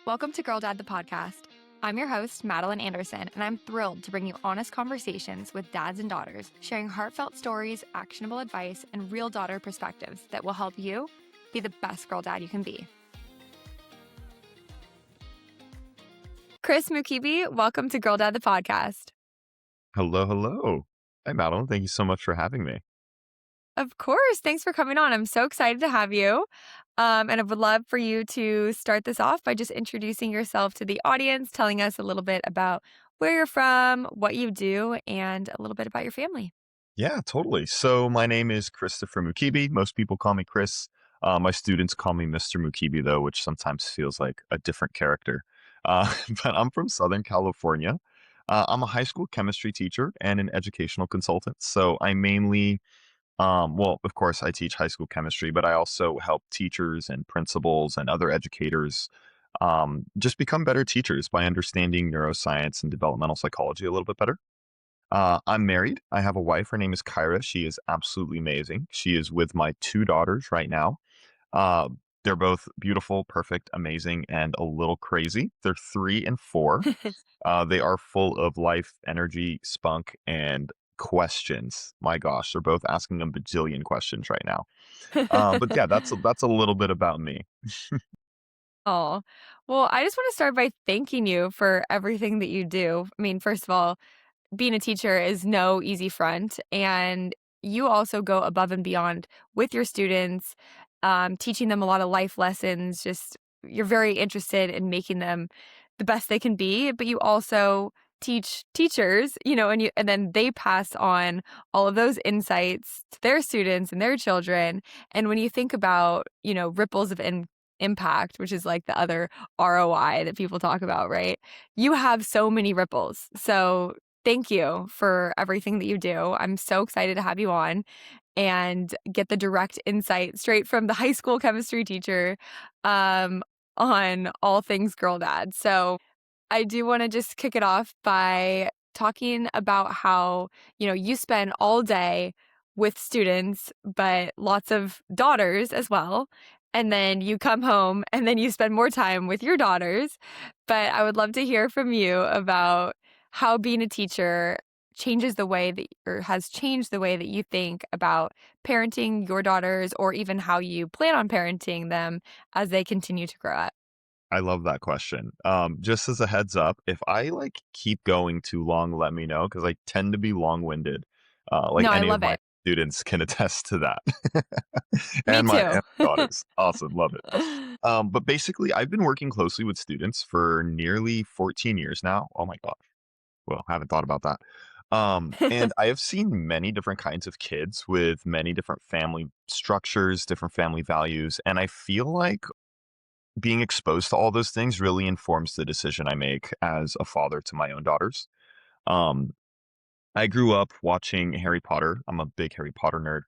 Welcome to Girl Dad, the podcast. I'm your host, Madeline Anderson, and I'm thrilled to bring you honest conversations with dads and daughters, sharing heartfelt stories, actionable advice, and real daughter perspectives that will help you be the best girl dad you can be. Chris Mukibi, welcome to Girl Dad, the podcast. Hello, hello. Hi, Madeline. Thank you so much for having me. Of course. Thanks for coming on. I'm so excited to have you. And I would love for you to start this off by just introducing yourself to the audience, telling us a little bit about where you're from, what you do, and a little bit about your family. Yeah, totally. So my name is Christopher Mukibi. Most people call me Chris. My students call me Mr. Mukibi, though, which sometimes feels like a different character. But I'm from Southern California. I'm a high school chemistry teacher and an educational consultant. So I mainly well, of course, I teach high school chemistry, but I also help teachers and principals and other educators just become better teachers by understanding neuroscience and developmental psychology a little bit better. I'm married. I have a wife. Her name is Kyra. She is absolutely amazing. She is with my two daughters right now. Uh, they're both beautiful, perfect, amazing, and a little crazy. They're 3 and 4. They are full of life, energy, spunk, and questions. My gosh, they're both asking a bajillion questions right now. But yeah, that's a little bit about me. Oh, well, I just want to start by thanking you for everything that you do. I mean, first of all, being a teacher is no easy front, and you also go above and beyond with your students, teaching them a lot of life lessons. Just you're very interested in making them the best they can be, but you also teach teachers, and then they pass on all of those insights to their students and their children. And when you think about, ripples of impact, which is like the other ROI that people talk about, right? You have so many ripples. So thank you for everything that you do. I'm so excited to have you on and get the direct insight straight from the high school chemistry teacher um, on all things girl dad. So I do want to just kick it off by talking about how, you spend all day with students, but lots of daughters as well. And then you come home and then you spend more time with your daughters. But I would love to hear from you about how being a teacher changes the way that, or has changed the way that you think about parenting your daughters, or even how you plan on parenting them as they continue to grow up. I love that question. Just as a heads up, if I keep going too long, let me know because I tend to be long-winded. Like No, I any of love my it. students can attest to that. Me And too. my daughters. Awesome, love it. But basically, I've been working closely with students for nearly 14 years now. Oh my gosh. Well, I haven't thought about that. And I have seen many different kinds of kids with many different family structures, different family values, and I feel like being exposed to all those things really informs the decision I make as a father to my own daughters. Um, I grew up watching Harry Potter. I'm a big Harry Potter nerd.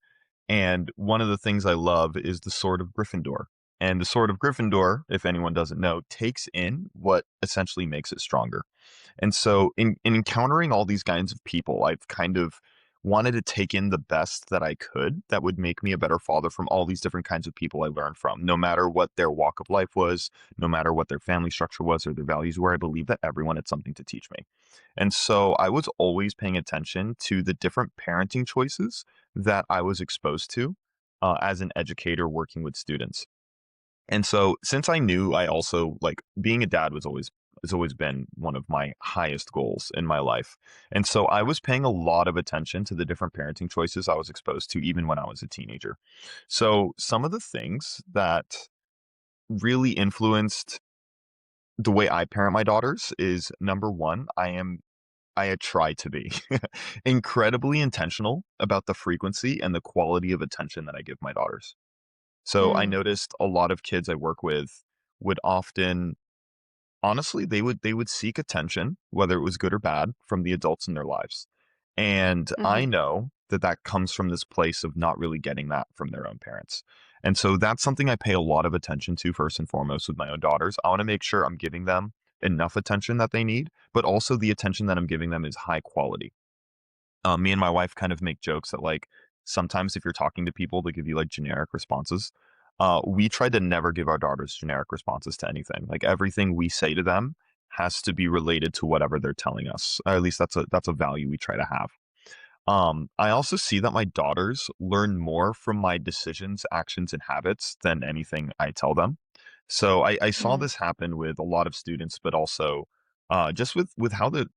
And one of the things I love is the Sword of Gryffindor. And the Sword of Gryffindor, if anyone doesn't know, takes in what essentially makes it stronger. And so in encountering all these kinds of people, I've kind of wanted to take in the best that I could that would make me a better father from all these different kinds of people I learned from, no matter what their walk of life was, no matter what their family structure was or their values were. I believe that everyone had something to teach me. And so I was always paying attention to the different parenting choices that I was exposed to as an educator working with students. And so since I knew I also being a dad was always has always been one of my highest goals in my life. And so I was paying a lot of attention to the different parenting choices I was exposed to even when I was a teenager. So some of the things that really influenced the way I parent my daughters is number one, I try to be incredibly intentional about the frequency and the quality of attention that I give my daughters. So I Mm, noticed a lot of kids I work with would often honestly, they would seek attention, whether it was good or bad, from the adults in their lives. And I mhm. know that that comes from this place of not really getting that from their own parents. And so that's something I pay a lot of attention to first and foremost with my own daughters. I want to make sure I'm giving them enough attention that they need, but also the attention that I'm giving them is high quality. Me and my wife kind of make jokes that sometimes if you're talking to people, they give you generic responses. we try to never give our daughters generic responses to anything. Like everything we say to them has to be related to whatever they're telling us. Or at least that's a value we try to have. I also see that my daughters learn more from my decisions, actions, and habits than anything I tell them. So I saw Mm. this happen with a lot of students, but also just with how the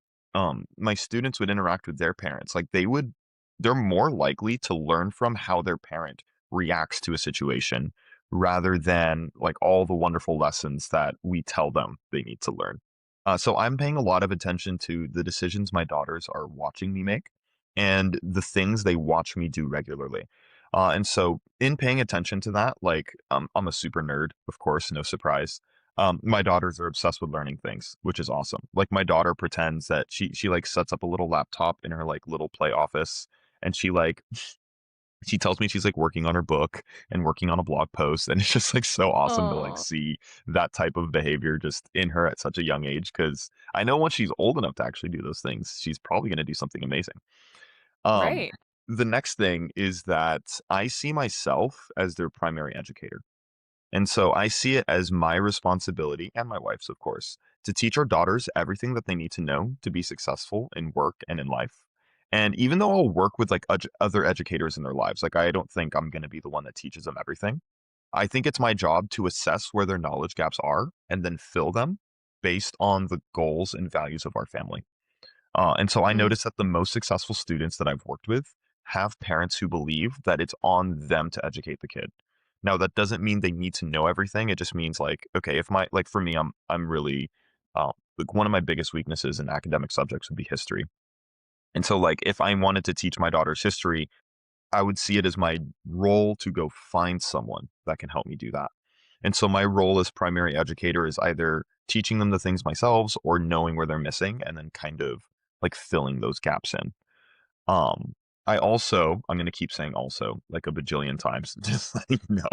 my students would interact with their parents. Like they're more likely to learn from how their parent reacts to a situation rather than like all the wonderful lessons that we tell them they need to learn. So I'm paying a lot of attention to the decisions my daughters are watching me make and the things they watch me do regularly. And so, in paying attention to that, like I'm a super nerd, of course, no surprise. My daughters are obsessed with learning things, which is awesome. Like my daughter pretends that she like sets up a little laptop in her like little play office, and she tells me she's like working on her book and working on a blog post, and it's just like so awesome to like Oh, see that type of behavior just in her at such a young age. Because I know once she's old enough to actually do those things, she's probably going to do something amazing. Um, right. the next thing is that I see myself as their primary educator. And so I see it as my responsibility and my wife's, of course, to teach our daughters everything that they need to know to be successful in work and in life. And even though I'll work with like other educators in their lives, like I don't think I'm going to be the one that teaches them everything. I think it's my job to assess where their knowledge gaps are and then fill them based on the goals and values of our family. And so I Mm. noticed that the most successful students that I've worked with have parents who believe that it's on them to educate the kid. Now, that doesn't mean they need to know everything. It just means like, okay, if my like for me, I'm really like one of my biggest weaknesses in academic subjects would be history. And so like if I wanted to teach my daughters history, I would see it as my role to go find someone that can help me do that. And so my role as primary educator is either teaching them the things myself or knowing where they're missing and then kind of like filling those gaps in. Um, I'm going to keep saying also like a bajillion times, just letting you know.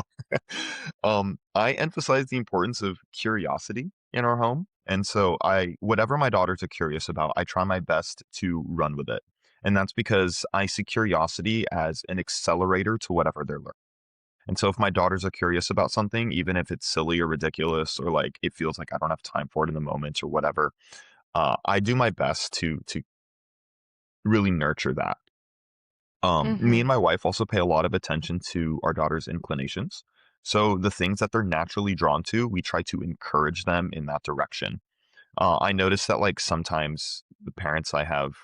I emphasize the importance of curiosity in our home. And so whatever my daughters are curious about, I try my best to run with it. And that's because I see curiosity as an accelerator to whatever they're learning. And so if my daughters are curious about something, even if it's silly or ridiculous, or like it feels like I don't have time for it in the moment or whatever, I do my best to really nurture that. Me Mhm. and my wife also pay a lot of attention to our daughter's inclinations. So the things that they're naturally drawn to, we try to encourage them in that direction. I noticed that like sometimes the parents I have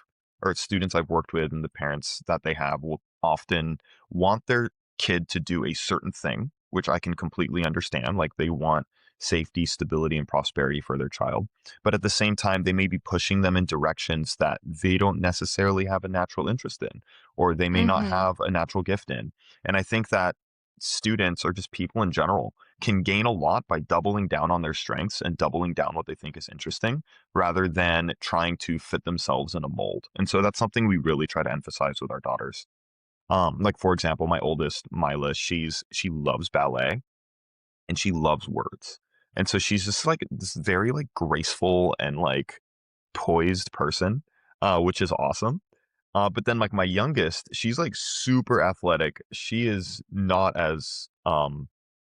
or students I've worked with and the parents that they have will often want their kid to do a certain thing, which I can completely understand. Like they want safety, stability, and prosperity for their child. But at the same time, they may be pushing them in directions that they don't necessarily have a natural interest in, or they may not Mhm. have a natural gift in. And I think that students or just people in general can gain a lot by doubling down on their strengths and doubling down what they think is interesting rather than trying to fit themselves in a mold. And so that's something we really try to emphasize with our daughters. Like for example, my oldest, Mila, she loves ballet and she loves words. And so she's just like this very like graceful and like poised person, which is awesome. But then like my youngest, she's like super athletic. She is not as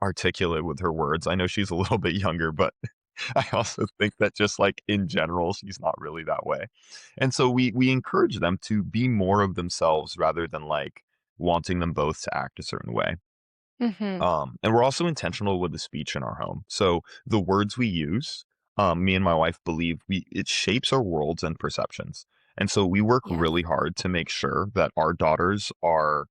articulate with her words. I know she's a little bit younger, but I also think that just like in general, she's not really that way. And so we encourage them to be more of themselves rather than like wanting them both to act a certain way. Mhm. And we're also intentional with the speech in our home. So the words we use, me and my wife believe it shapes our worlds and perceptions. And so we work Yes. really hard to make sure that our daughters are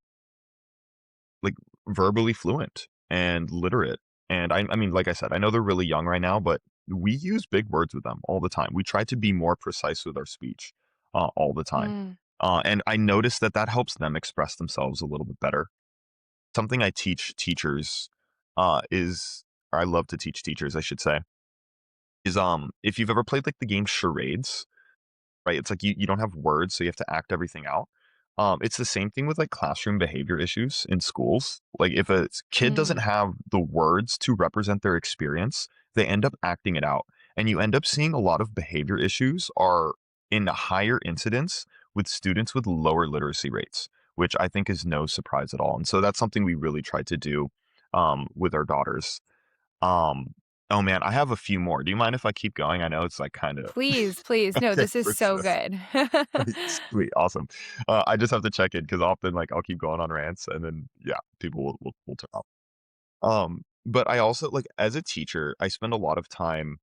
like verbally fluent and literate. And I mean, like I said, I know they're really young right now, but we use big words with them all the time. We try to be more precise with our speech all the time. Mm. And I noticed that that helps them express themselves a little bit better. Something I teach teachers is, or I love to teach teachers, I should say, is if you've ever played like the game charades, right? It's like you don't have words, so you have to act everything out. It's the same thing with like classroom behavior issues in schools. Like if a kid doesn't Mm. have the words to represent their experience, they end up acting it out. And you end up seeing a lot of behavior issues are in higher incidence with students with lower literacy rates, which I think is no surprise at all. And so that's something we really try to do with our daughters. Um, oh man, I have a few more. Do you mind if I keep going? I know it's like kind of Please, please. No, okay this is for so this. good. Sweet, awesome. I just have to check in because often like I'll keep going on rants and then yeah, people will turn off. But I also like as a teacher, I spend a lot of time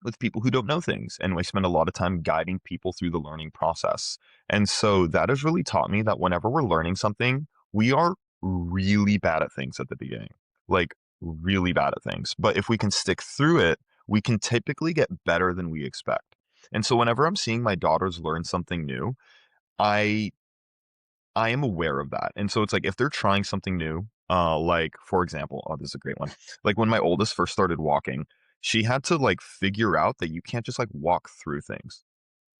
with people who don't know things, and I spend a lot of time guiding people through the learning process. And so that has really taught me that whenever we're learning something, we are really bad at things at the beginning, like really bad at things. But if we can stick through it, we can typically get better than we expect. And so whenever I'm seeing my daughters learn something new, I I am aware of that. And so it's like if they're trying something new, like for example, oh, this is a great one. Like when my oldest first started walking, she had to like figure out that you can't just like walk through things.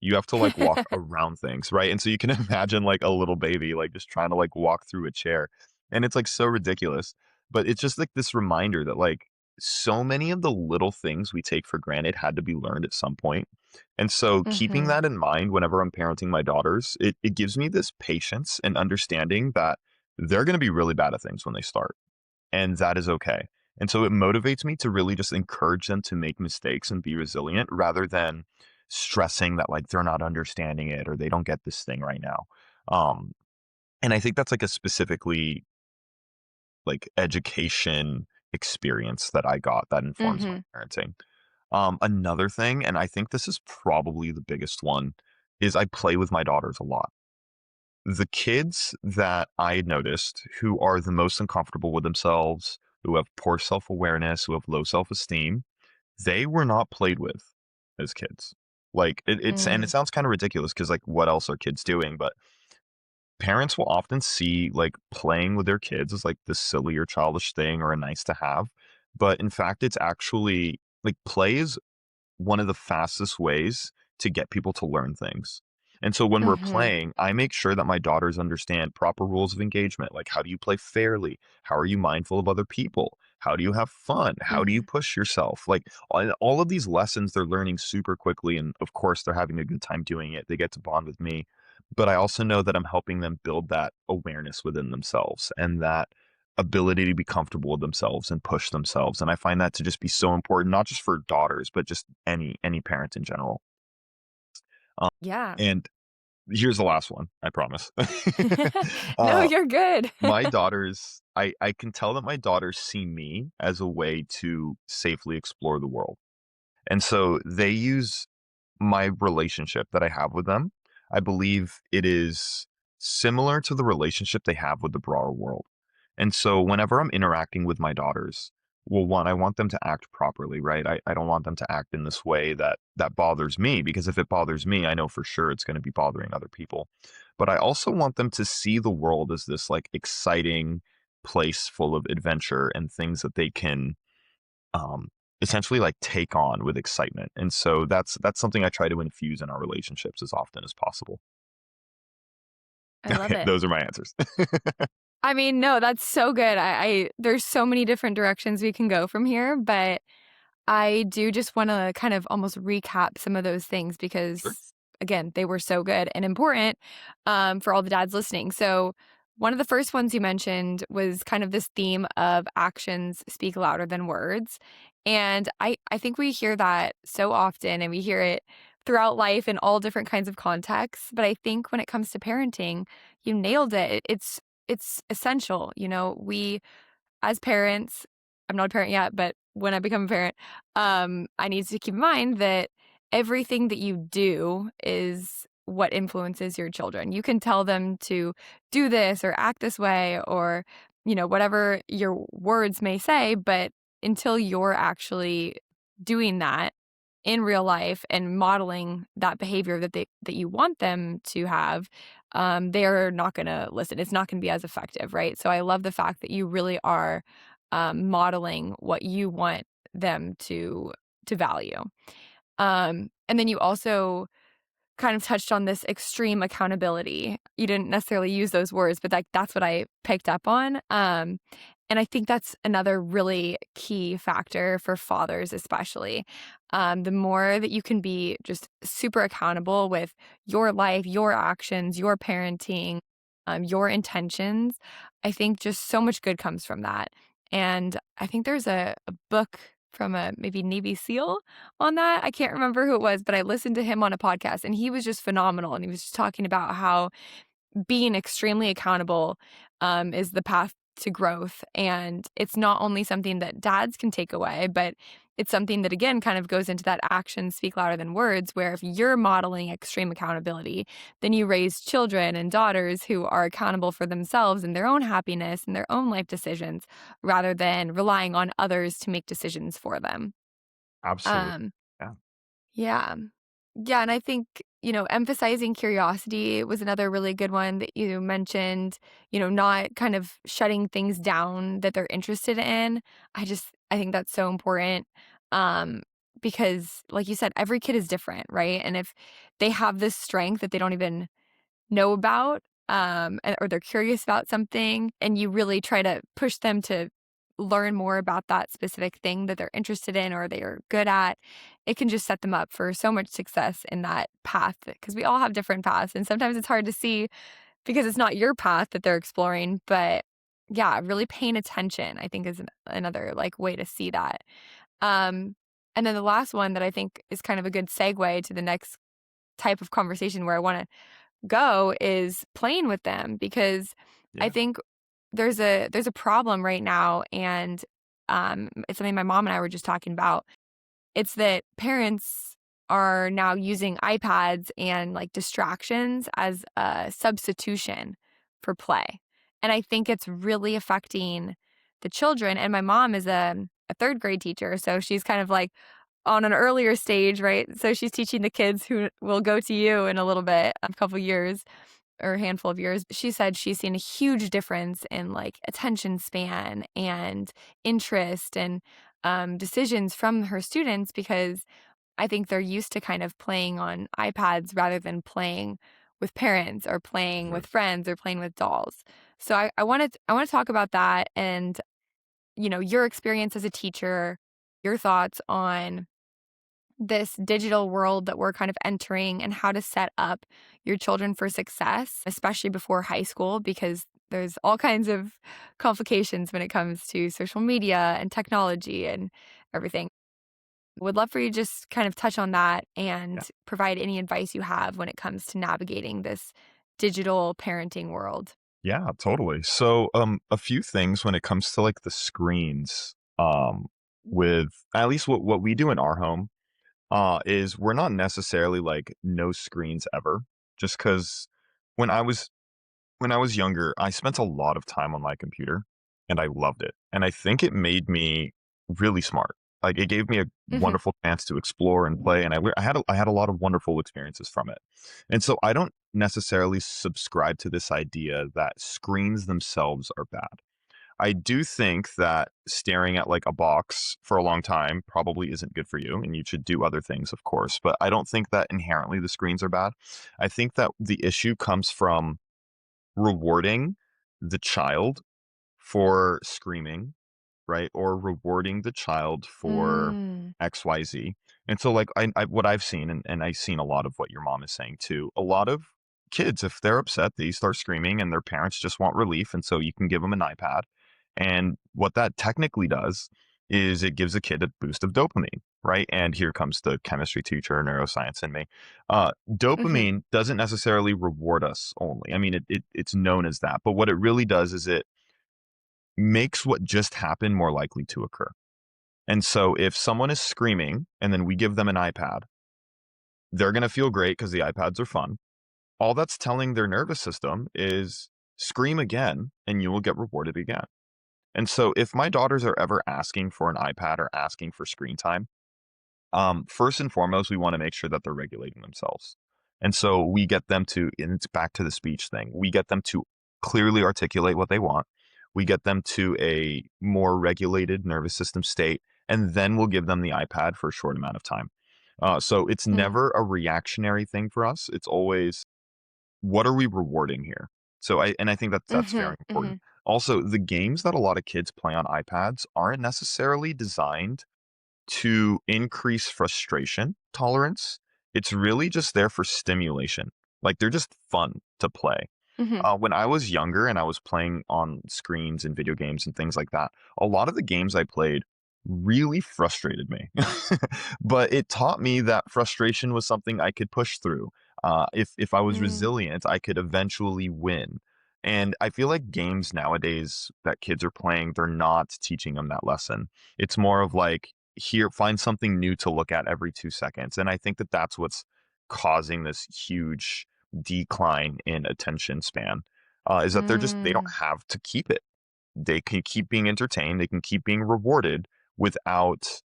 You have to, like, walk around things, right? And so you can imagine, like, a little baby, like, just trying to, like, walk through a chair, and it's, like, so ridiculous, but it's just, like, this reminder that, like, so many of the little things we take for granted had to be learned at some point, and so keeping Mhm. that in mind whenever I'm parenting my daughters, it gives me this patience and understanding that they're gonna be really bad at things when they start, and that is okay. And so it motivates me to really just encourage them to make mistakes and be resilient rather than stressing that like they're not understanding it or they don't get this thing right now. Um, and I think that's like a specifically like education experience that I got that informs my Mhm. parenting. Another thing, and I think this is probably the biggest one, is I play with my daughters a lot. The kids that I had noticed who are the most uncomfortable with themselves, who have poor self-awareness, who have low self-esteem, they were not played with as kids. Like, it's and it Mm. sounds kinda ridiculous because like, what else are kids doing? But parents will often see, like, playing with their kids as, like, this silly or childish thing or a nice to have, but in fact, it's actually like, play is one of the fastest ways to get people to learn things. And so when we're Mhm. playing, I make sure that my daughters understand proper rules of engagement. Like, how do you play fairly? How are you mindful of other people? How do you have fun? How do you Mhm. push yourself? Like, all of these lessons they're learning super quickly. And of course, they're having a good time doing it. They get to bond with me. But I also know that I'm helping them build that awareness within themselves and that ability to be comfortable with themselves and push themselves. And I find that to just be so important, not just for daughters, but just any parent in general. Um, Yeah. and here's the last one, I promise. No, uh, you're good. my daughters, I can tell that my daughters see me as a way to safely explore the world. And so they use my relationship that I have with them. I believe it is similar to the relationship they have with the broader world. And so whenever I'm interacting with my daughters, well, one, I want them to act properly, right? I don't want them to act in this way that bothers me because if it bothers me, I know for sure it's going to be bothering other people. But I also want them to see the world as this like exciting place full of adventure and things that they can um, essentially like take on with excitement. And so that's something I try to infuse in our relationships as often as possible. I love Okay, it. those are my answers. I mean, no, that's so good. I there's so many different directions we can go from here, but I do just wanna kind of almost recap some of those things Sure. because, again, they were so good and important, for all the dads listening. So, one of the first ones you mentioned was kind of this theme of actions speak louder than words, and I think we hear that so often, and we hear it throughout life in all different kinds of contexts, but I think when it comes to parenting, you nailed it. It's essential, we as parents, I'm not a parent yet, but when I become a parent, I need to keep in mind that everything that you do is what influences your children. You can tell them to do this or act this way or, whatever your words may say, but until you're actually doing that in real life and modeling that behavior that you want them to have, they're not gonna listen. It's not gonna be as effective, right? So I love the fact that you really are, modeling what you want them to value. And then you also kind of touched on this extreme accountability. You didn't necessarily use those words, but that's what I picked up on. And I think that's another really key factor for fathers, especially. The more that you can be just super accountable with your life, your actions, your parenting, your intentions, I think just so much good comes from that. And I think there's a book from a maybe Navy SEAL on that. I can't remember who it was, but I listened to him on a podcast and he was just phenomenal. And he was just talking about how being extremely accountable is the path to growth. And it's not only something that dads can take away, but it's something that, again, kind of goes into that actions speak louder than words, where if you're modeling extreme accountability, then you raise children and daughters who are accountable for themselves and their own happiness and their own life decisions rather than relying on others to make decisions for them. Absolutely. Um, Yeah. yeah. Yeah, and I think, emphasizing curiosity was another really good one that you mentioned, not kind of shutting things down that they're interested in. I think that's so important. Um, because like you said, every kid is different, right? And if they have this strength that they don't even know about, or they're curious about something, and you really try to push them to learn more about that specific thing that they're interested in or they are good at, it can just set them up for so much success in that path because we all have different paths. And sometimes it's hard to see because it's not your path that they're exploring. But yeah, really paying attention, I think, is another like way to see that. Um, and then the last one that I think is kind of a good segue to the next type of conversation where I want to go is playing with them because I Yeah. think there's a problem right now and it's something my mom and I were just talking about. It's that parents are now using iPads and like distractions as a substitution for play. And I think it's really affecting the children. And my mom is a third grade teacher. So she's kind of like on an earlier stage, right? So she's teaching the kids who will go to you in a little bit, a couple years or a handful of years. She said she's seen a huge difference in like attention span and interest and decisions from her students because I think they're used to kind of playing on iPads rather than playing with parents or playing Mhm. with friends or playing with dolls. So I want to talk about that and your experience as a teacher, your thoughts on this digital world that we're kind of entering and how to set up your children for success, especially before high school, because there's all kinds of complications when it comes to social media and technology and everything. Would love for you to just kind of touch on that Yeah. and provide any advice you have when it comes to navigating this digital parenting world. Yeah, totally. So, a few things when it comes to like the screens, with at least what we do in our home, is we're not necessarily like no screens ever. Just because when I was when I was younger, I spent a lot of time on my computer and I loved it. And I think it made me really smart. Like it gave me a Mhm. wonderful chance to explore and play, and I had a lot of wonderful experiences from it. And so I don't necessarily subscribe to this idea that screens themselves are bad. I do think that staring at like a box for a long time probably isn't good for you, and you should do other things, of course. But I don't think that inherently the screens are bad. I think that the issue comes from rewarding the child for screaming, right? Or rewarding the child for Mm. XYZ. And so, like, what I've seen, and I've seen a lot of what your mom is saying too, a lot of kids, if they're upset, they start screaming and their parents just want relief. And so you can give them an iPad. And what that technically does is it gives a kid a boost of dopamine, right? And here comes the chemistry teacher, neuroscience in me. Mhm. Dopamine doesn't necessarily reward us only. I mean, it's known as that. But what it really does is it makes what just happened more likely to occur. And so if someone is screaming and then we give them an iPad, they're going to feel great because the iPads are fun. All that's telling their nervous system is scream again and you will get rewarded again. And so if my daughters are ever asking for an iPad or asking for screen time, first and foremost, we want to make sure that they're regulating themselves. And so we get them to, and it's back to the speech thing, we get them to clearly articulate what they want. We get them to a more regulated nervous system state, and then we'll give them the iPad for a short amount of time. So it's Mm. never a reactionary thing for us. It's always, what are we rewarding here? And I think that that's very Mhm. important. Mhm. Also, the games that a lot of kids play on iPads aren't necessarily designed to increase frustration tolerance. It's really just there for stimulation. Like they're just fun to play. Mhm. When I was younger and I was playing on screens and video games and things like that, a lot of the games I played really frustrated me. But it taught me that frustration was something I could push through. If I was Mm. resilient, I could eventually win. And I feel like games nowadays that kids are playing, they're not teaching them that lesson. It's more of like, here, find something new to look at every 2 seconds. And I think that that's what's causing this huge decline in attention span, is that they don't Mm. have to keep it. They can keep being entertained. They can keep being rewarded without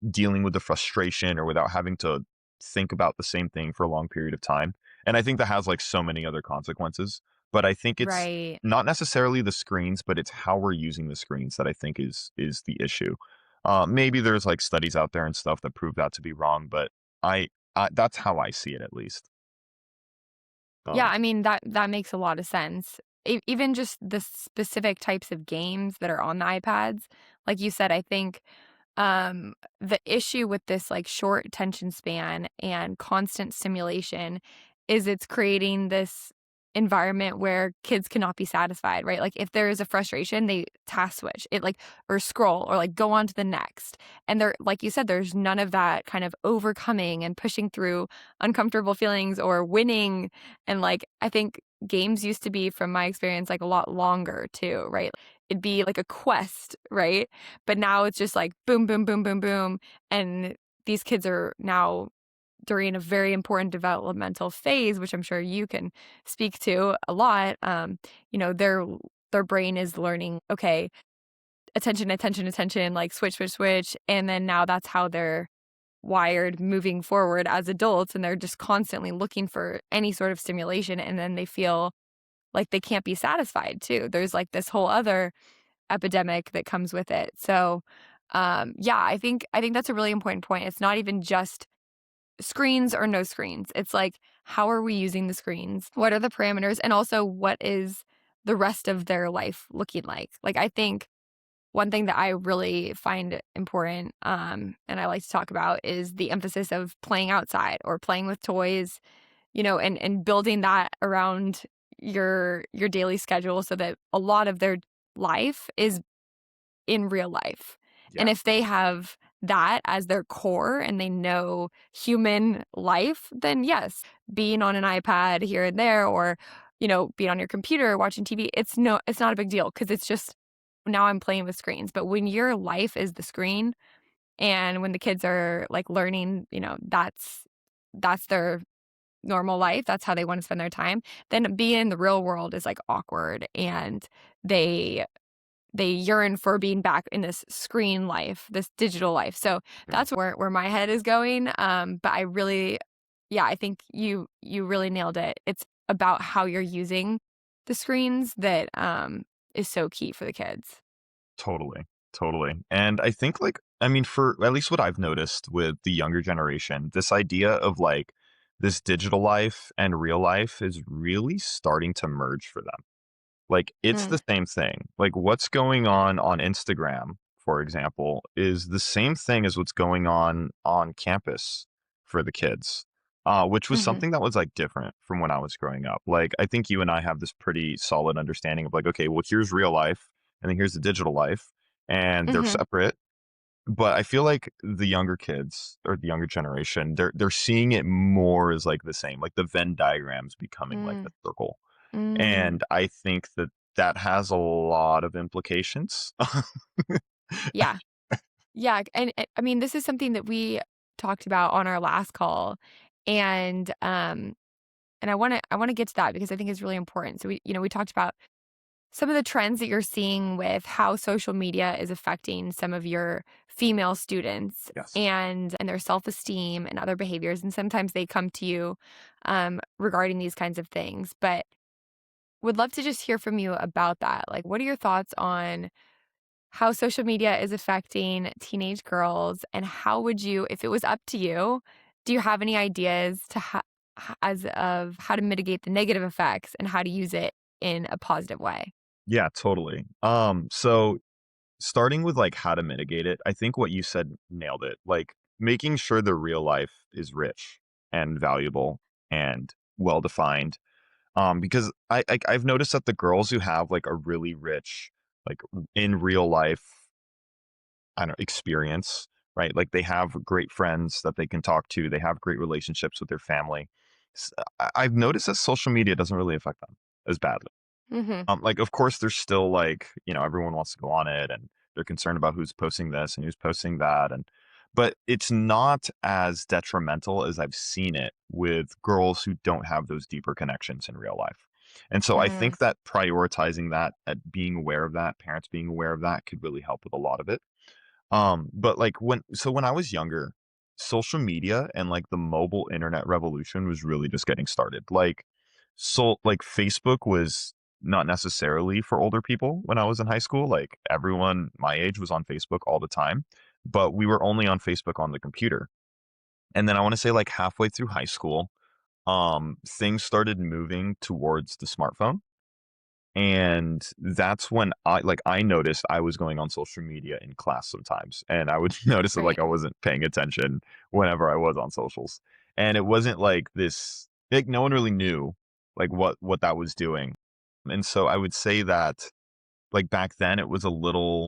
dealing with the frustration or without having to think about the same thing for a long period of time. And I think that has like so many other consequences. But I think it's Right. not necessarily the screens, but it's how we're using the screens that I think is the issue. Maybe there's like studies out there and stuff that prove that to be wrong, but that's how I see it at least. Yeah, Um, I mean, that makes a lot of sense. Even just the specific types of games that are on the iPads, like you said, I think the issue with this, like, short attention span and constant stimulation is it's creating this environment where kids cannot be satisfied, right? Like, if there is a frustration, they task switch, it, like or scroll or, like, go on to the next, and there like you said, there's none of that kind of overcoming and pushing through uncomfortable feelings or winning, and, like, I think games used to be, from my experience, like, a lot longer too, right? It'd be like a quest, right? But now it's just like boom, boom, boom, boom, boom. And these kids are now during a very important developmental phase, which I'm sure you can speak to a lot. You know, their brain is learning, okay, attention, attention, attention, like switch, switch, switch. And then now that's how they're wired moving forward as adults. And they're just constantly looking for any sort of stimulation. And then they feel like they can't be satisfied too. There's like this whole other epidemic that comes with it. So, yeah, I think that's a really important point. It's not even just screens or no screens. It's like, how are we using the screens? What are the parameters? And also, what is the rest of their life looking like? Like, I think one thing that I really find important, and I like to talk about is the emphasis of playing outside or playing with toys, you know, and building that around your daily schedule so that a lot of their life is in real life. And yeah, if they have that as their core and they know human life, then yes, being on an iPad here and there or, you know, being on your computer watching TV, it's not a big deal because it's just now I'm playing with screens. But when your life is the screen and when the kids are like learning, you know, that's their normal life, that's how they want to spend their time, then being in the real world is like awkward and they they yearn for being back in this screen life, this digital life. So yeah, that's where my head is going. But I really, yeah, I think you really nailed it. It's about how you're using the screens that is so key for the kids. totally, totally. And I think like I mean, for at least what I've noticed with the younger generation, this idea of like this digital life and real life is really starting to merge for them. Like, it's Mm, the same thing. Like, what's going on Instagram, for example, is the same thing as what's going on campus for the kids, which was hmm something that was, like, different from when I was growing up. Like, I think you and I have this pretty solid understanding of, like, okay, well, here's real life, and then here's the digital life, and they're hmm separate. But I feel like the younger kids or the younger generation, they're seeing it more as, like, the same, like, the Venn diagram's becoming like a mm, circle. mm. And I think that that has a lot of implications. Yeah, yeah, and I mean, this is something that we talked about on our last call, and I want to get to that because I think it's really important. So we talked about some of the trends that you're seeing with how social media is affecting some of your female students Yes. and their self-esteem and other behaviors, and sometimes they come to you regarding these kinds of things. But would love to just hear from you about that. Like, what are your thoughts on how social media is affecting teenage girls, and how would you, if it was up to you, do you have any ideas to as of how to mitigate the negative effects and how to use it in a positive way? Yeah, totally. So starting with, like, how to mitigate it, I think what you said nailed it. Like, making sure the real life is rich and valuable and well-defined. Because I've noticed that the girls who have like a really rich, like in real life, I don't know, experience, right? Like they have great friends that they can talk to. They have great relationships with their family. I've noticed that social media doesn't really affect them as badly. Mhm. Like, of course, there's still like, everyone wants to go on it and they're concerned about who's posting this and who's posting that. But it's not as detrimental as I've seen it with girls who don't have those deeper connections in real life. And so I Mm. think that prioritizing that, at being aware of that, parents being aware of that could really help with a lot of it. But like when I was younger, social media and like the mobile internet revolution was really just getting started. Like Facebook was not necessarily for older people when I was in high school. Like everyone my age was on Facebook all the time, but we were only on Facebook on the computer. And then I want to say like halfway through high school, things started moving towards the smartphone. And that's when I noticed I was going on social media in class sometimes, and I would notice that, like, Right. I wasn't paying attention whenever I was on socials, and it wasn't like this like, no one really knew, like, what that was doing, and so I would say that, like, back then, it was a little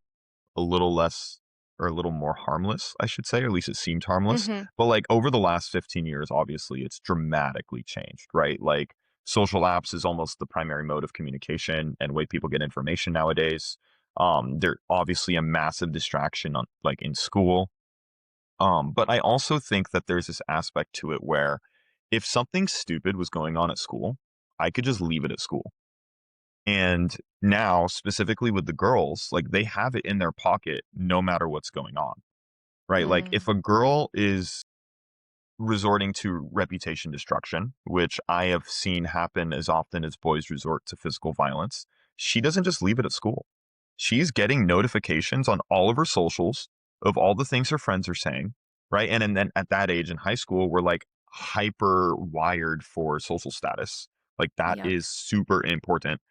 less or a little more harmless, I should say, or at least it seemed harmless. Mhm. But like over the last 15 years, obviously it's dramatically changed, right? Like social apps is almost the primary mode of communication and way people get information nowadays. They're obviously a massive distraction on like in school. But I also think that there's this aspect to it where if something stupid was going on at school, I could just leave it at school. And now, specifically with the girls, like they have it in their pocket no matter what's going on, right? Like if Mm. a girl is resorting to reputation destruction, which I have seen happen as often as boys resort to physical violence, she doesn't just leave it at school. She's getting notifications on all of her socials of all the things her friends are saying, right? And then at that age in high school, we're like hyper wired for social status. Like that Yep. is super important.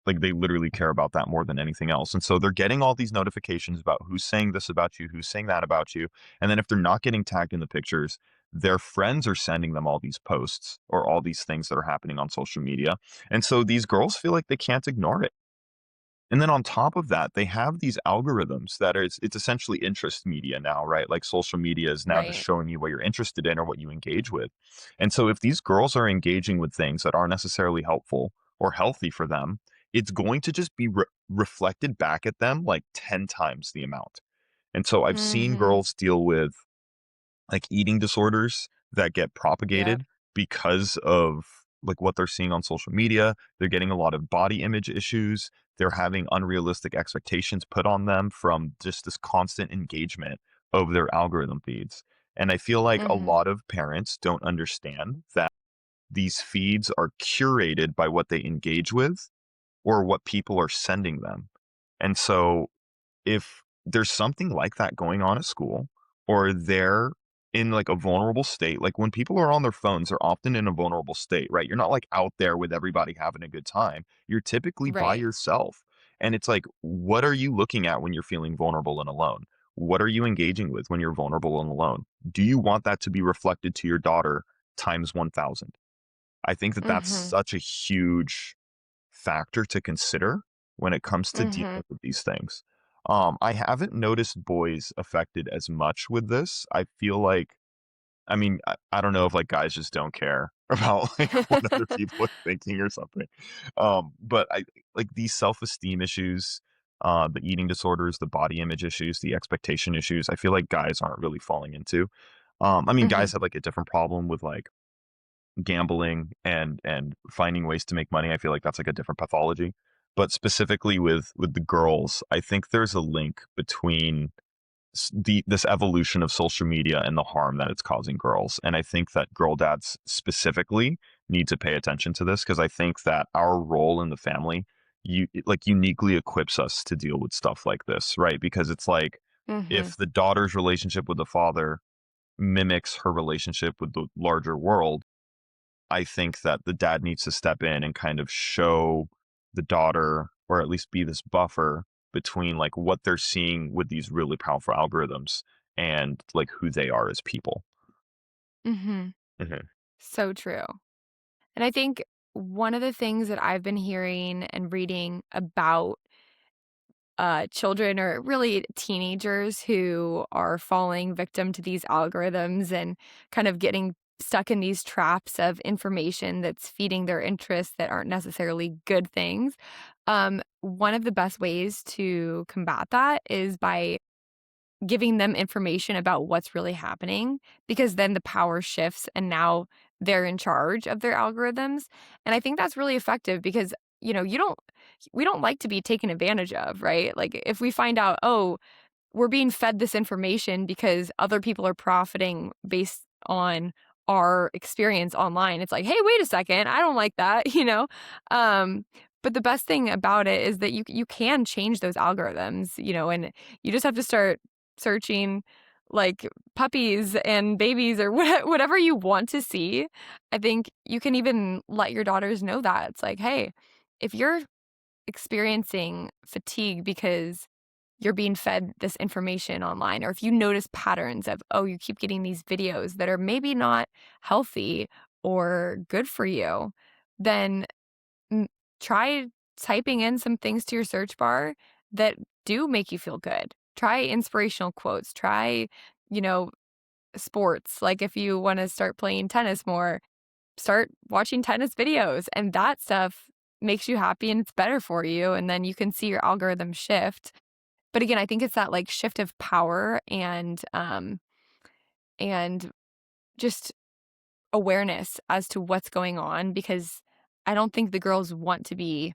Like they literally care about that more than anything else. And so they're getting all these notifications about who's saying this about you, who's saying that about you. And then if they're not getting tagged in the pictures, their friends are sending them all these posts or all these things that are happening on social media. And so these girls feel like they can't ignore it. And then on top of that, they have these algorithms that are it's essentially interest media now, right? Like social media is now just Right. showing you what you're interested in or what you engage with. And so if these girls are engaging with things that aren't necessarily helpful or healthy for them, it's going to just be reflected back at them like 10 times the amount. And so I've seen Mhm. girls deal with like eating disorders that get Yep. propagated because of like what they're seeing on social media. They're getting a lot of body image issues. They're having unrealistic expectations put on them from just this constant engagement of their algorithm feeds. And I feel like a Mhm. lot of parents don't understand that these feeds are curated by what they engage with or what people are sending them. And so if there's something like that going on at school or they're in like a vulnerable state, like when people are on their phones, they're often in a vulnerable state, right? You're not like out there with everybody having a good time. You're typically by Right. yourself. And it's like, what are you looking at when you're feeling vulnerable and alone? What are you engaging with when you're vulnerable and alone? Do you want that to be reflected to your daughter times 1,000? I think that that's Mhm. such a huge factor to consider when it comes to Mhm. dealing with these things. I haven't noticed boys affected as much with this. I feel like, I mean, I don't know if like guys just don't care about like what other people are thinking or something. But I like these self-esteem issues, the eating disorders, the body image issues, the expectation issues. I feel like guys aren't really falling into. I mean, Mhm. guys have like a different problem with like gambling and finding ways to make money. I feel like that's like a different pathology. But specifically with the girls, I think there's a link between this evolution of social media and the harm that it's causing girls. And I think that girl dads specifically need to pay attention to this because I think that our role in the family like uniquely equips us to deal with stuff like this, right? Because it's like Mhm. if the daughter's relationship with the father mimics her relationship with the larger world, I think that the dad needs to step in and kind of show the daughter, or at least be this buffer between like what they're seeing with these really powerful algorithms and like who they are as people. Mhm. Mhm. So true. And I think one of the things that I've been hearing and reading about children or really teenagers who are falling victim to these algorithms and kind of getting stuck in these traps of information that's feeding their interests that aren't necessarily good things. One of the best ways to combat that is by giving them information about what's really happening, because then the power shifts and now they're in charge of their algorithms. And I think that's really effective because, you don't we don't like to be taken advantage of, right? Like if we find out, oh, we're being fed this information because other people are profiting based on our experience online. It's like, hey, wait a second, I don't like that, Um, but the best thing about it is that you can change those algorithms, and you just have to start searching like puppies and babies or whatever you want to see. I think you can even let your daughters know that. It's like, hey, if you're experiencing fatigue because you're being fed this information online, or if you notice patterns of, oh, you keep getting these videos that are maybe not healthy or good for you, then m- try typing in some things to your search bar that do make you feel good. Try inspirational quotes. Try, you know, sports. Like if you want to start playing tennis more, start watching tennis videos, and that stuff makes you happy and it's better for you. And then you can see your algorithm shift. But again, I think it's that like shift of power and just awareness as to what's going on, because I don't think the girls want to be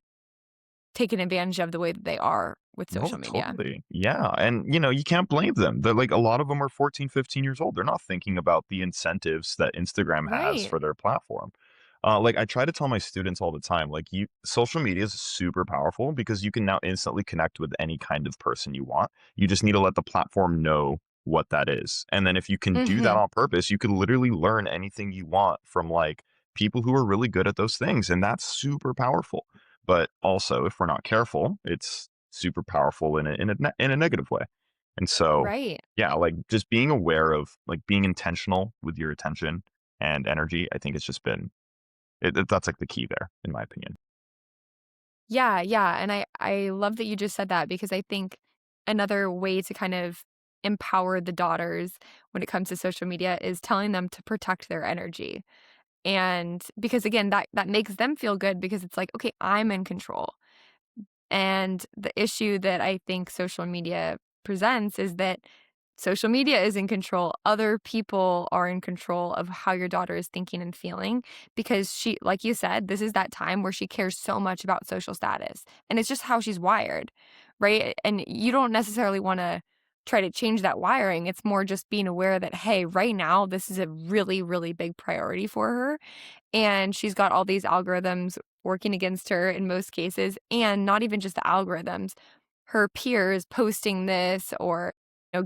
taken advantage of the way that they are with No, social media. totally. Yeah, and, you can't blame them. They're like, a lot of them are 14, 15 years old. They're not thinking about the incentives that Instagram has Right. for their platform. Like, I try to tell my students all the time, like, social media is super powerful because you can now instantly connect with any kind of person you want. You just need to let the platform know what that is. And then if you can do that Mhm. on purpose, you can literally learn anything you want from, like, people who are really good at those things, and that's super powerful. But also, if we're not careful, it's super powerful in a negative way. And so, Right. yeah, like just being aware of like being intentional with your attention and energy, I think it's just been that's like the key there, in my opinion. Yeah, yeah, and I love that you just said that, because I think another way to kind of empower the daughters when it comes to social media is telling them to protect their energy. And because again, that makes them feel good because it's like, okay, I'm in control. And the issue that I think social media presents is that social media is in control. Other people are in control of how your daughter is thinking and feeling, because she, like you said, this is that time where she cares so much about social status. And it's just how she's wired, right? And you don't necessarily want to try to change that wiring. It's more just being aware that, hey, right now, this is a really, really big priority for her, and she's got all these algorithms working against her in most cases, and not even just the algorithms, her peers posting this, or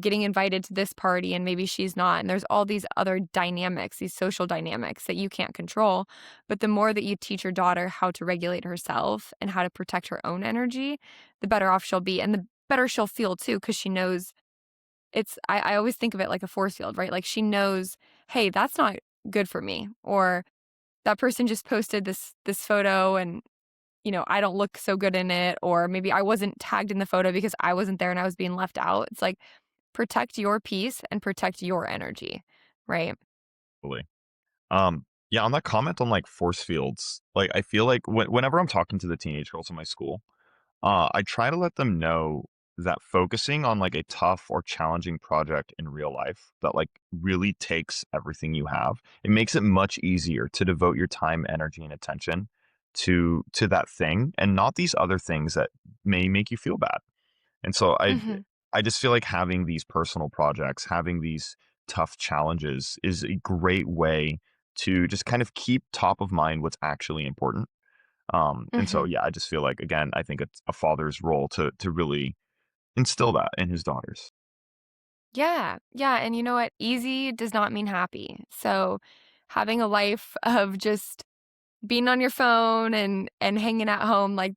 getting invited to this party and maybe she's not, and there's all these other dynamics, these social dynamics that you can't control. But the more that you teach your daughter how to regulate herself and how to protect her own energy, the better off she'll be, and the better she'll feel too, because she knows I always think of it like a force field, right? Like she knows, hey, that's not good for me, or that person just posted this photo and, I don't look so good in it, or maybe I wasn't tagged in the photo because I wasn't there and I was being left out. It's like protect your peace and protect your energy, right? Really. Yeah, on that comment on like force fields, like I feel like whenever I'm talking to the teenage girls in my school, I try to let them know that focusing on like a tough or challenging project in real life that like really takes everything you have, it makes it much easier to devote your time, energy, and attention to that thing and not these other things that may make you feel bad. And so Mhm. I just feel like having these personal projects, having these tough challenges is a great way to just kind of keep top of mind what's actually important. And so, Mhm. yeah, I just feel like, again, I think it's a father's role to really instill that in his daughters. Yeah. Yeah, and you know what? Easy does not mean happy. So, having a life of just being on your phone and hanging at home like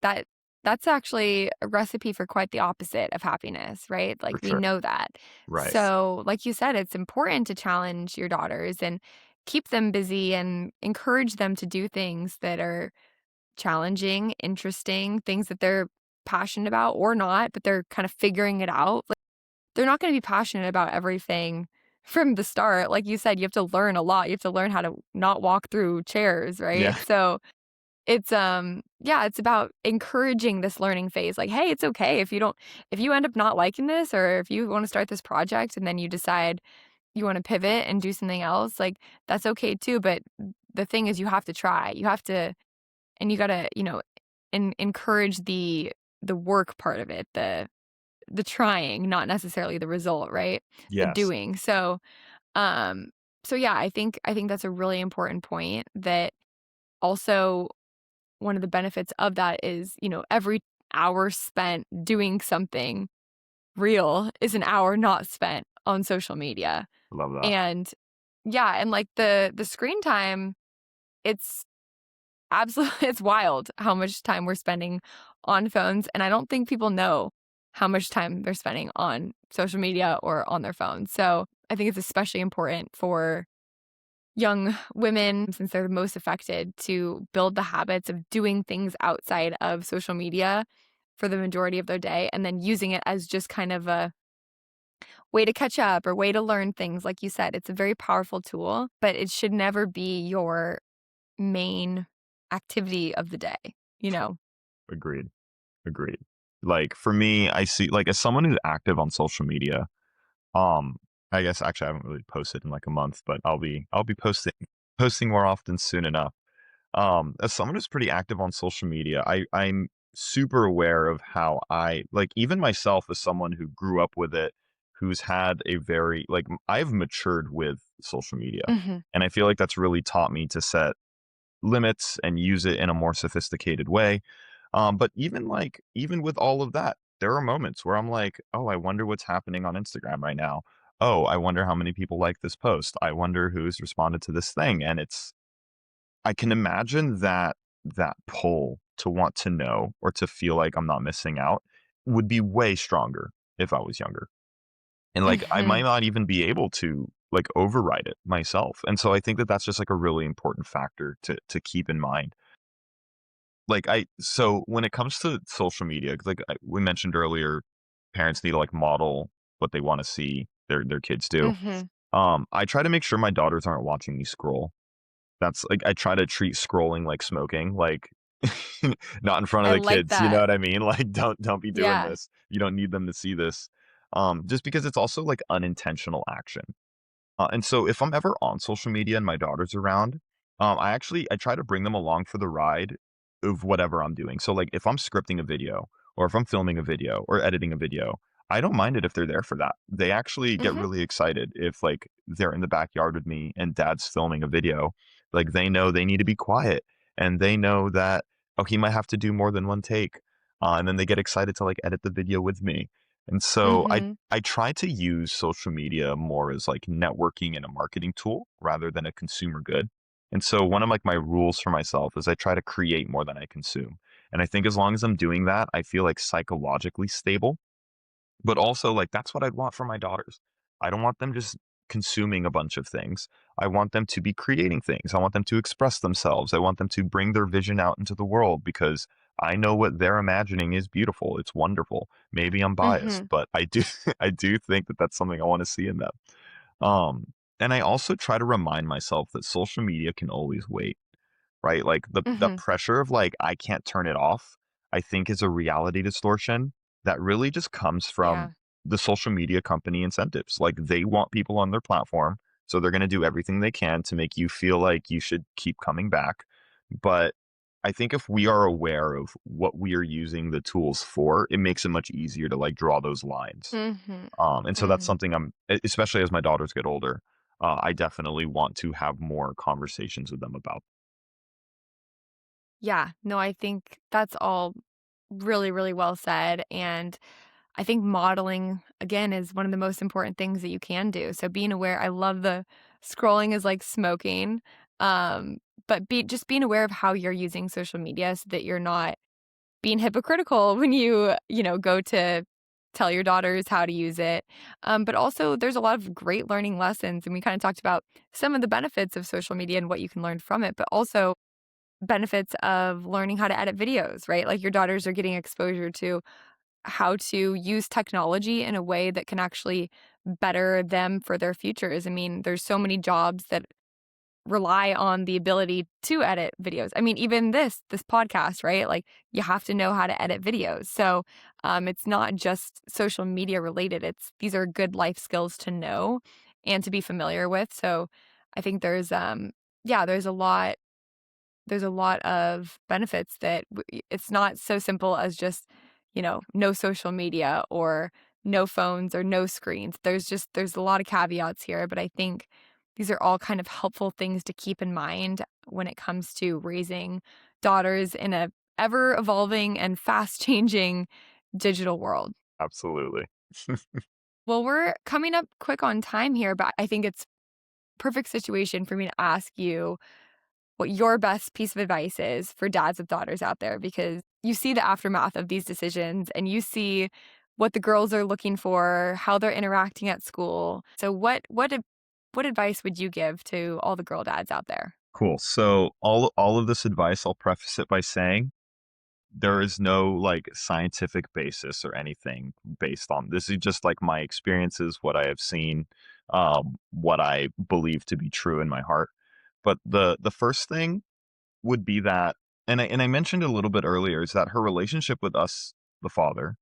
that's actually a recipe for quite the opposite of happiness, right? Like For we sure. know that. Right. So, like you said, it's important to challenge your daughters, and keep them busy and encourage them to do things that are challenging, interesting, things that they're passionate about or not, but they're kind of figuring it out. Like, they're not gonna be passionate about everything from the start. Like you said, you have to learn a lot. You have to learn how to not walk through chairs, right? Yeah. So it's, yeah, it's about encouraging this learning phase. Like, "Hey, it's okay if you end up not liking this or if you wanna start this project and then you decide you wanna pivot and do something else, like, that's okay too, but the thing is you have to try. You have to and you gotta, encourage the work part of it, the trying, not necessarily the result, right? The Yes. doing. Um, so yeah, I think that's a really important point that also one of the benefits of that is, every hour spent doing something real is an hour not spent on social media. Love that. And yeah, and like the screen time, it's absolutely it's wild how much time we're spending on phones, and I don't think people know how much time they're spending on social media or on their phones. So, I think it's especially important for young women, since they're the most affected, to build the habits of doing things outside of social media for the majority of their day and then using it as just kind of a way to catch up or way to learn things. Like you said, it's a very powerful tool, but it should never be your main activity of the day, you know? Agreed. Agreed. Like for me, I see like as someone who's active on social media, um, I guess actually I haven't really posted in like a month, but I'll be posting more often soon enough. As someone who's pretty active on social media, I'm super aware of how I like even myself as someone who grew up with it, who's had a very like I've matured with social media. Mhm. And I feel like that's really taught me to set limits and use it in a more sophisticated way. But even with all of that, there are moments where I'm like, oh, I wonder what's happening on Instagram right now. Oh, I wonder how many people like this post. I wonder who's responded to this thing. And I can imagine that pull to want to know or to feel like I'm not missing out would be way stronger if I was younger. And like I might Mhm. not even be able to like override it myself. And so I think that that's just like a really important factor to keep in mind. Like I so when it comes to social media, 'cause like we mentioned earlier, parents need to like model what they want to see their kids do. Mhm. I try to make sure my daughters aren't watching me scroll. That's like I try to treat scrolling like smoking, like not in front of I the like kids, you know that. what I mean? Like don't be doing Yeah. this. You don't need them to see this. Just because it's also like unintentional action. And so if I'm ever on social media and my daughter's around, I try to bring them along for the ride of whatever I'm doing. So like if I'm scripting a video or if I'm filming a video or editing a video, I don't mind it if they're there for that. They actually get Mhm. really excited if like they're in the backyard with me and dad's filming a video. Like they know they need to be quiet and they know that oh he might have to do more than one take. And then they get excited to like edit the video with me. And so Mhm. I try to use social media more as like networking and a marketing tool rather than a consumer good. And so one of like my rules for myself is I try to create more than I consume. And I think as long as I'm doing that, I feel like psychologically stable but also, like, that's what I'd want for my daughters. I don't want them just consuming a bunch of things. I want them to be creating things. I want them to express themselves. I want them to bring their vision out into the world because I know what they're imagining is beautiful. It's wonderful. Maybe I'm biased, Mhm. but I do I do think that that's something I want to see in them. Um, and I also try to remind myself that social media can always wait. Right? Like, the Mhm. pressure of, like, I can't turn it off, I think is a reality distortion that really just comes from Yeah. the social media company incentives. Like, they want people on their platform, so they're gonna do everything they can to make you feel like you should keep coming back. But I think if we are aware of what we are using the tools for, it makes it much easier to, like, draw those lines. Mhm. And so that's Mhm. something especially as my daughters get older, I definitely want to have more conversations with them about. Yeah. No, I think that's all really, really well said, and I think modeling, again, is one of the most important things that you can do. So being aware I love the scrolling is like smoking, um, but just being aware of how you're using social media so that you're not being hypocritical when you go to tell your daughters how to use it. But also, there's a lot of great learning lessons. And we kind of talked about some of the benefits of social media and what you can learn from it, but also benefits of learning how to edit videos, right? Like your daughters are getting exposure to how to use technology in a way that can actually better them for their futures. I mean, there's so many jobs that rely on the ability to edit videos. I mean, even this podcast, right? Like you have to know how to edit videos. So, it's not just social media related. It's these are good life skills to know and to be familiar with. So, I think yeah, there's a lot of benefits that it's not so simple as just, no social media or no phones or no screens. There's a lot of caveats here, but I think these are all kind of helpful things to keep in mind when it comes to raising daughters in a ever evolving and fast changing digital world. Absolutely. Well, we're coming up quick on time here, but I think it's perfect situation for me to ask you what your best piece of advice is for dads of daughters out there because you see the aftermath of these decisions and you see what the girls are looking for, how they're interacting at school. So what advice would you give to all the girl dads out there? Cool. So all of this advice, I'll preface it by saying there is no like scientific basis or anything based on this is just like my experiences, what I have seen, what I believe to be true in my heart. But the first thing would be that, and I mentioned a little bit earlier, is that her relationship with us, the father,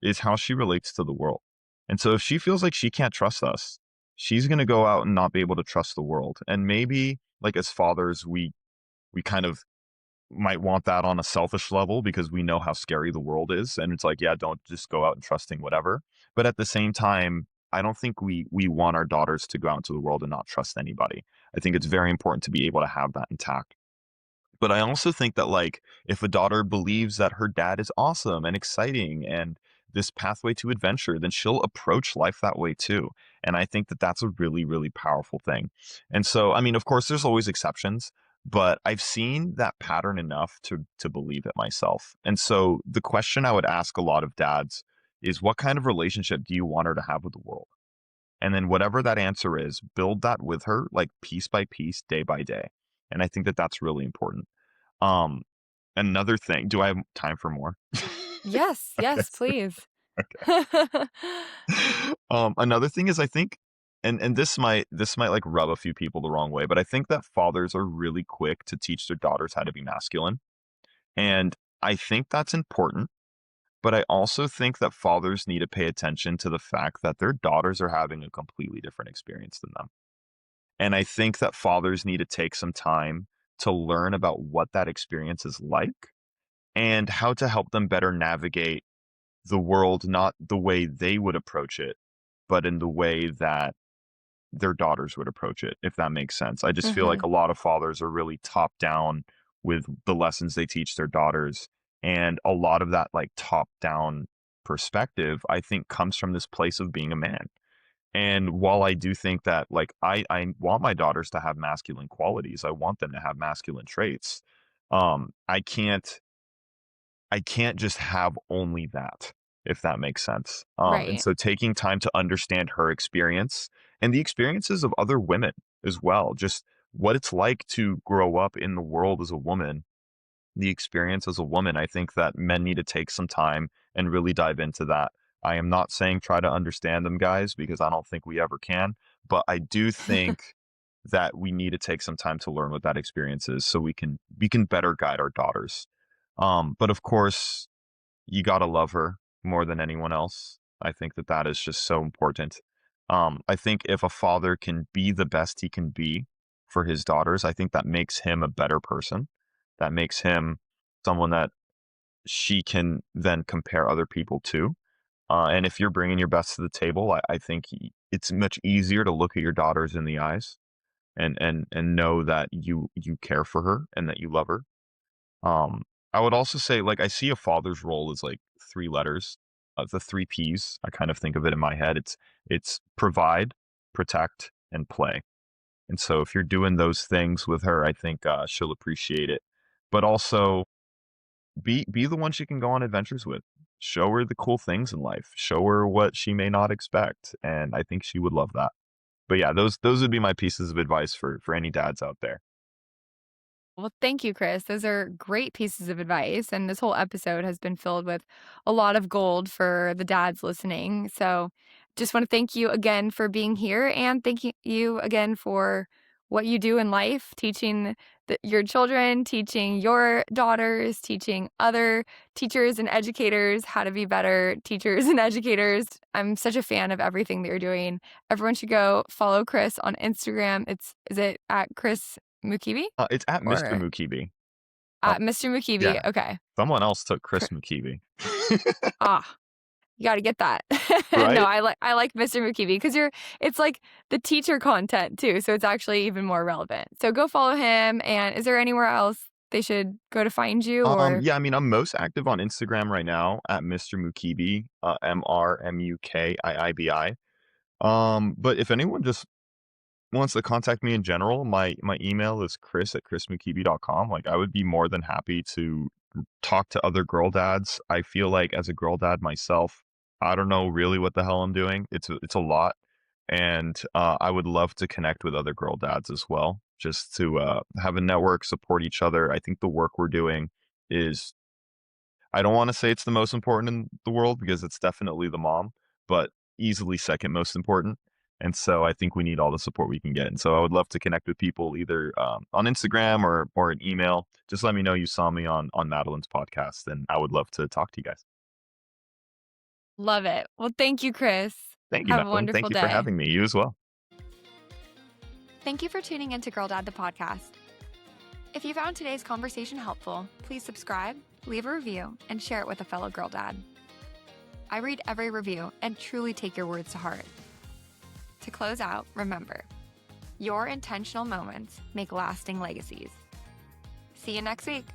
is how she relates to the world. And so if she feels like she can't trust us, she's going to go out and not be able to trust the world. And maybe like as fathers, we kind of might want that on a selfish level because we know how scary the world is. And it's like, yeah, don't just go out and trusting whatever. But at the same time, I don't think we want our daughters to go out into the world and not trust anybody. I think it's very important to be able to have that intact. But I also think that, like, if a daughter believes that her dad is awesome and exciting and this pathway to adventure, then she'll approach life that way too. And I think that that's a really, really powerful thing. And so, I mean, of course, there's always exceptions, but I've seen that pattern enough to believe it myself. And so, the question I would ask a lot of dads is, what kind of relationship do you want her to have with the world? And then whatever that answer is, build that with her, like piece by piece, day by day. And I think that that's really important. Um, Another thing, do I have time for more? Yes, Okay, yes, please. okay. Another thing is I think, and this might like rub a few people the wrong way, but I think that fathers are really quick to teach their daughters how to be masculine. And I think that's important, but I also think that fathers need to pay attention to the fact that their daughters are having a completely different experience than them. And I think that fathers need to take some time to learn about what that experience is like and how to help them better navigate the world, not the way they would approach it, but in the way that their daughters would approach it, if that makes sense. I just feel like Mhm. a lot of fathers are really top down with the lessons they teach their daughters. And a lot of that like top down perspective, I think comes from this place of being a man. And while I do think that like I want my daughters to have masculine qualities, I want them to have masculine traits. Um, I can't I can't just have only that, if that makes sense. And Right. so taking time to understand her experience and the experiences of other women as well, just what it's like to grow up in the world as a woman, the experience as a woman. I think that men need to take some time and really dive into that. I am not saying try to understand them, guys, because I don't think we ever can. But I do think that we need to take some time to learn what that experience is so we can better guide our daughters. But of course, you gotta love her more than anyone else. I think that that is just so important. I think if a father can be the best he can be for his daughters, I think that makes him a better person. That makes him someone that she can then compare other people to. And if you're bringing your best to the table, I think it's much easier to look at your daughters in the eyes and know that you care for her and that you love her. um, I would also say, like, I see a father's role as like three letters, the three P's. I kind of think of it in my head. It's provide, protect, and play. And so, if you're doing those things with her, I think she'll appreciate it. But also, be the one she can go on adventures with. show her the cool things in life, show her what she may not expect, and I think she would love that. But yeah, those would be my pieces of advice for any dads out there. Well, thank you, Chris. Those are great pieces of advice. And this whole episode has been filled with a lot of gold for the dads listening. So just want to thank you again for being here and thank you again for what you do in life, teaching your children, teaching your daughters, teaching other teachers and educators how to be better teachers and educators. I'm such a fan of everything that you're doing. Everyone should go follow Chris on Instagram. Is it at Chris Mukibi? It's at Mr. Or Mukibi. Um, Mr. Mukibi, yeah, okay. someone else took Cr Chris Mukibi. you gotta get that. No, Right? I like Mr. Mukibi because it's like the teacher content too, so it's actually even more relevant. So go follow him, and is there anywhere else they should go to find you or Yeah, I mean, I'm most active on Instagram right now at Mr. Mukibi, MrMukiibi. But if anyone just wants to contact me in general, my email is chris@chrismukibi.com. Like, I would be more than happy to talk to other girl dads. I feel like as a girl dad myself, I don't know really what the hell I'm doing. It's a lot, and I would love to connect with other girl dads as well, just to have a network, support each other. I think the work we're doing is, I don't want to say it's the most important in the world because it's definitely the mom, but easily second most important. And so I think we need all the support we can get. And so I would love to connect with people either on Instagram or an email. Just let me know you saw me on Madeline's podcast, and I would love to talk to you guys. love it. Well, thank you, Chris. Thank you, Have a Madeline. Thank wonderful you for day. having me. You as well. Thank you for tuning into Girl Dad the podcast. If you found today's conversation helpful, please subscribe, leave a review, and share it with a fellow girl dad. I read every review and truly take your words to heart. To close out, remember, your intentional moments make lasting legacies. See you next week.